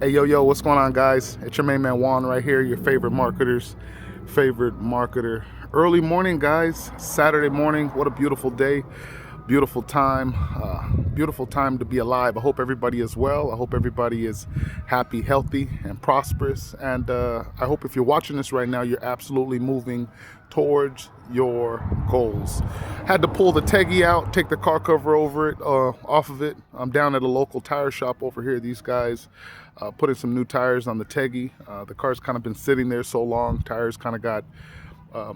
Hey, yo, what's going on, guys? It's your main man Juan right here, your favorite marketer's favorite marketer. Early morning, guys. Saturday morning. What a beautiful day. Beautiful time. Beautiful time to be alive. I hope everybody is well. I hope everybody is happy, healthy, and prosperous. And I hope if you're watching this right now, you're absolutely moving towards your goals. Had to pull the Teggy out, take the car cover over it, off of it. I'm down at a local tire shop over here. These guys putting some new tires on the Teggy. The car's kind of been sitting there so long. Tires kind of got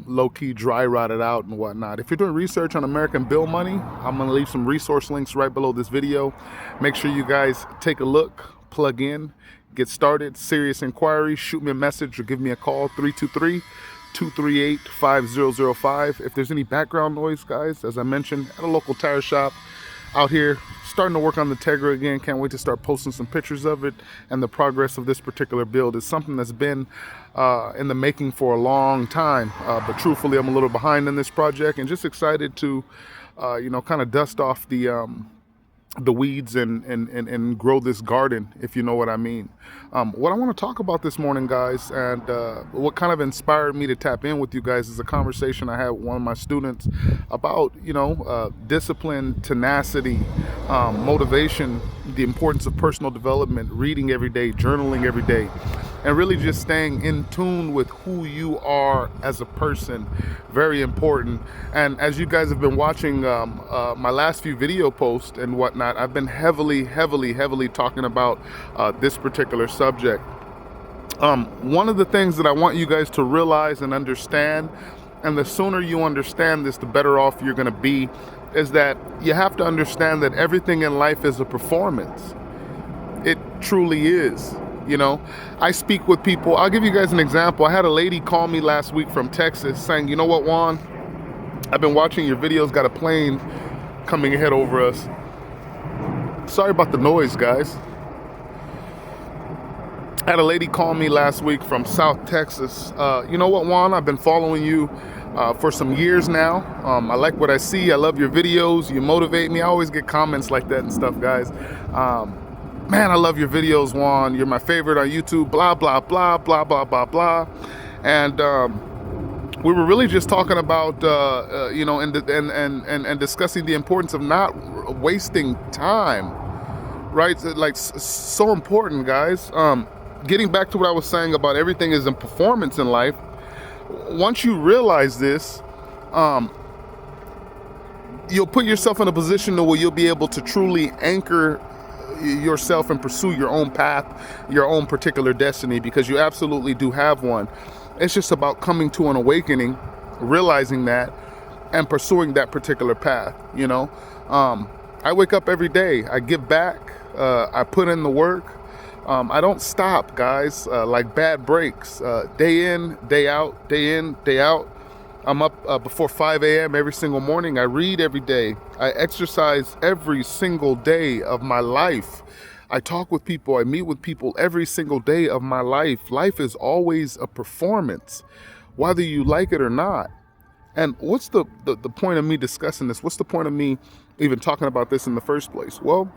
low-key dry rotted out and whatnot. If you're doing research on American Bill money, I'm going to leave some resource links right below this video. Make sure you guys take a look, plug in, get started. Serious inquiries, shoot me a message or give me a call, 323-238-5005. If there's any background noise, guys, as I mentioned, at a local tire shop out here, starting to work on the Tegra again. Can't wait to start posting some pictures of it and the progress of this particular build. Is something that's been in the making for a long time, but truthfully I'm a little behind in this project and just excited to kind of dust off the weeds and grow this garden, if you know what I mean. What I want to talk about this morning, guys, and what kind of inspired me to tap in with you guys is a conversation I had with one of my students about, discipline, tenacity, motivation, the importance of personal development, reading every day, journaling every day, and really just staying in tune with who you are as a person. Very important. And as you guys have been watching my last few video posts and whatnot, I've been heavily talking about this particular subject. One of the things that I want you guys to realize and understand, and the sooner you understand this, the better off you're going to be, is that you have to understand that everything in life is a performance. It truly is. I speak with people. I'll give you guys an example. I had a lady call me last week from Texas saying, you know what, Juan? I've been watching your videos, got a plane coming ahead over us. Sorry about the noise, guys. I had a lady call me last week from South Texas. You know what, Juan? I've been following you for some years now. I like what I see. I love your videos. You motivate me. I always get comments like that and stuff, guys. Man, I love your videos, Juan. You're my favorite on YouTube, blah, blah, blah, blah, blah, blah, blah. And we were really just talking about, and discussing the importance of not wasting time, right? Like, so important, guys. Getting back to what I was saying about everything is a performance in life. Once you realize this, you'll put yourself in a position where you'll be able to truly anchor yourself and pursue your own path, your own particular destiny, because you absolutely do have one. It's just about coming to an awakening, realizing that, and pursuing that particular path. I wake up every day, I give back, I put in the work. I don't stop, guys, like bad breaks, day in, day out, day in, day out. I'm up before 5 a.m. every single morning. I read every day. I exercise every single day of my life. I talk with people. I meet with people every single day of my life. Life is always a performance, whether you like it or not. And what's the point of me discussing this? What's the point of me even talking about this in the first place? Well,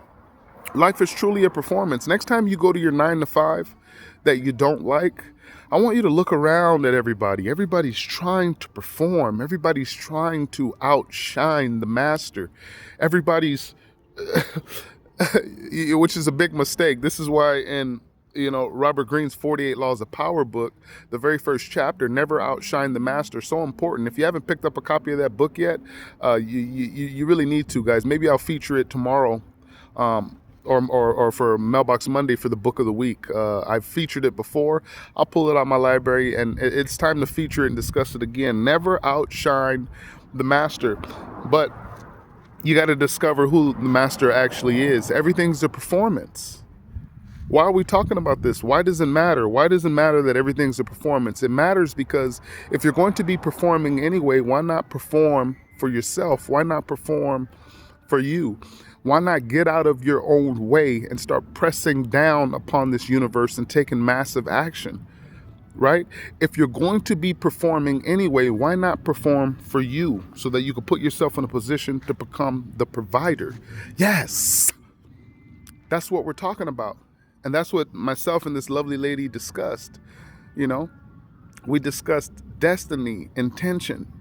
life is truly a performance. Next time you go to your 9 to 5 that you don't like, I want you to look around at everybody. Everybody's trying to perform. Everybody's trying to outshine the master. Everybody's, which is a big mistake. This is why in, Robert Greene's 48 Laws of Power book, the very first chapter, never outshine the master, so important. If you haven't picked up a copy of that book yet, you really need to, guys. Maybe I'll feature it tomorrow. Or for Mailbox Monday for the book of the week. I've featured it before. I'll pull it out of my library, and it's time to feature it and discuss it again. Never outshine the master. But you got to discover who the master actually is. Everything's a performance. Why are we talking about this? Why does it matter? Why does it matter that everything's a performance? It matters because if you're going to be performing anyway, why not perform for yourself? Why not perform for you? Why not get out of your own way and start pressing down upon this universe and taking massive action, right? If you're going to be performing anyway, why not perform for you so that you can put yourself in a position to become the provider? Yes, that's what we're talking about. And that's what myself and this lovely lady discussed. You know, we discussed destiny, intention.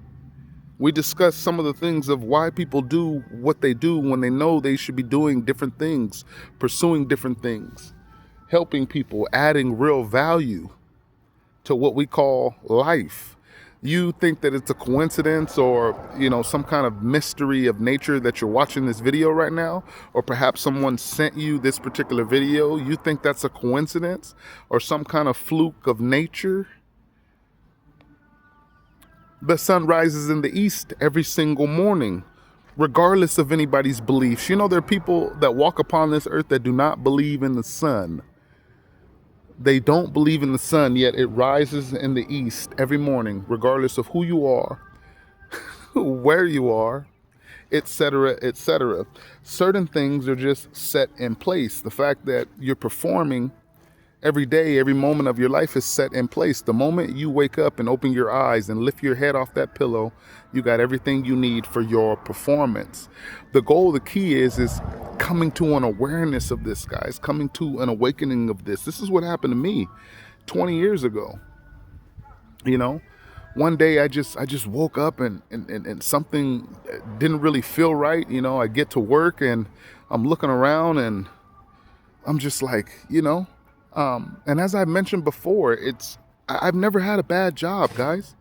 We discussed some of the things of why people do what they do when they know they should be doing different things, pursuing different things, helping people, adding real value to what we call life. You think that it's a coincidence or, some kind of mystery of nature that you're watching this video right now, or perhaps someone sent you this particular video. You think that's a coincidence or some kind of fluke of nature. The sun rises in the east every single morning, regardless of anybody's beliefs. There are people that walk upon this earth that do not believe in the sun. They don't believe in the sun, yet it rises in the east every morning, regardless of who you are, where you are, etc., etc. Certain things are just set in place. The fact that you're performing every day, every moment of your life is set in place. The moment you wake up and open your eyes and lift your head off that pillow, you got everything you need for your performance. The goal, the key is coming to an awareness of this, guys, coming to an awakening of this. This is what happened to me 20 years ago. One day I just woke up and something didn't really feel right. I get to work and I'm looking around and I'm just like, and as I mentioned before, I've never had a bad job, guys.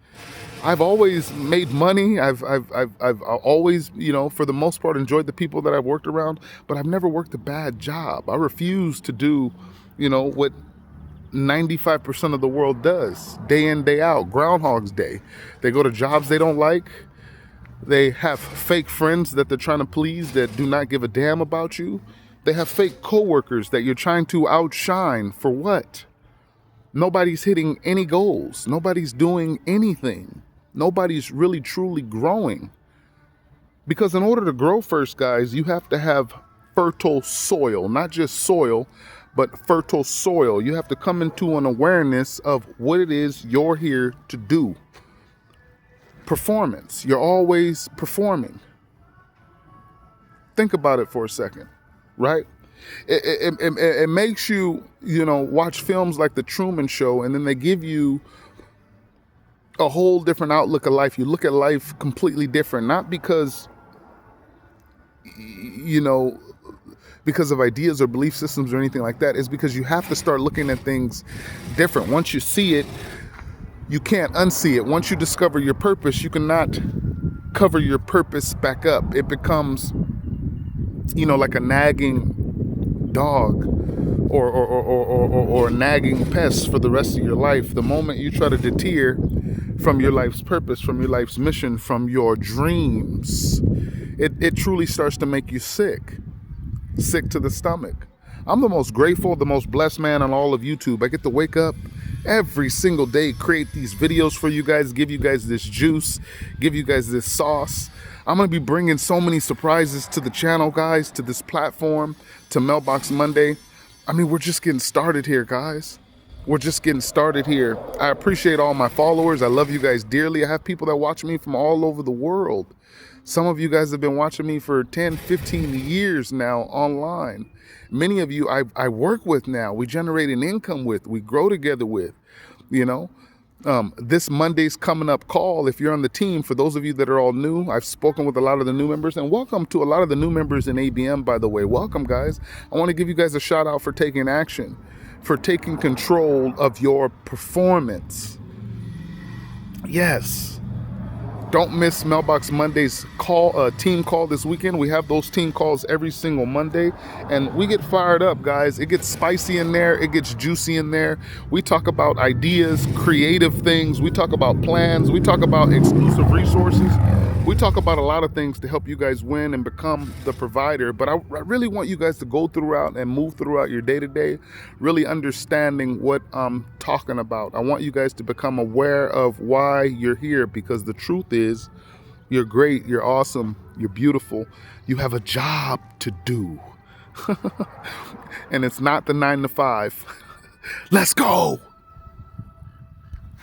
I've always made money. I've always, for the most part, enjoyed the people that I've worked around, but I've never worked a bad job. I refuse to do, what 95% of the world does, day in, day out, Groundhog's Day. They go to jobs they don't like. They have fake friends that they're trying to please that do not give a damn about you. They have fake coworkers that you're trying to outshine. For what? Nobody's hitting any goals. Nobody's doing anything. Nobody's really truly growing. Because in order to grow first, guys, you have to have fertile soil. Not just soil, but fertile soil. You have to come into an awareness of what it is you're here to do. Performance. You're always performing. Think about it for a second. Right? It makes you, watch films like The Truman Show, and then they give you a whole different outlook of life. You look at life completely different, not because, because of ideas or belief systems or anything like that. It's because you have to start looking at things different. Once you see it, you can't unsee it. Once you discover your purpose, you cannot cover your purpose back up. It becomes like a nagging dog or a nagging pest for the rest of your life. The moment you try to deter from your life's purpose, from your life's mission, from your dreams, it truly starts to make you sick to the stomach. I'm the most grateful, the most blessed man on all of YouTube. I get to wake up every single day, create these videos for you guys, give you guys this juice, give you guys this sauce. I'm going to be bringing so many surprises to the channel, guys, to this platform, to Mailbox Monday. I mean, we're just getting started here, guys. We're just getting started here. I appreciate all my followers. I love you guys dearly. I have people that watch me from all over the world. Some of you guys have been watching me for 10, 15 years now online. Many of you I work with now. We generate an income with. We grow together with, This Monday's coming up call, if you're on the team, for those of you that are all new, I've spoken with a lot of the new members, and welcome to a lot of the new members in ABM, by the way. Welcome, guys. I want to give you guys a shout out for taking action, for taking control of your performance. Yes. Don't miss Mailbox Monday's team call this weekend. We have those team calls every single Monday, and we get fired up, guys. It gets spicy in there. It gets juicy in there. We talk about ideas, creative things. We talk about plans. We talk about exclusive resources. We talk about a lot of things to help you guys win and become the provider. But I really want you guys to go throughout and move throughout your day-to-day, really understanding what I'm talking about. I want you guys to become aware of why you're here, because the truth is, you're great, you're awesome, you're beautiful. You have a job to do. And it's not the 9 to 5. Let's go.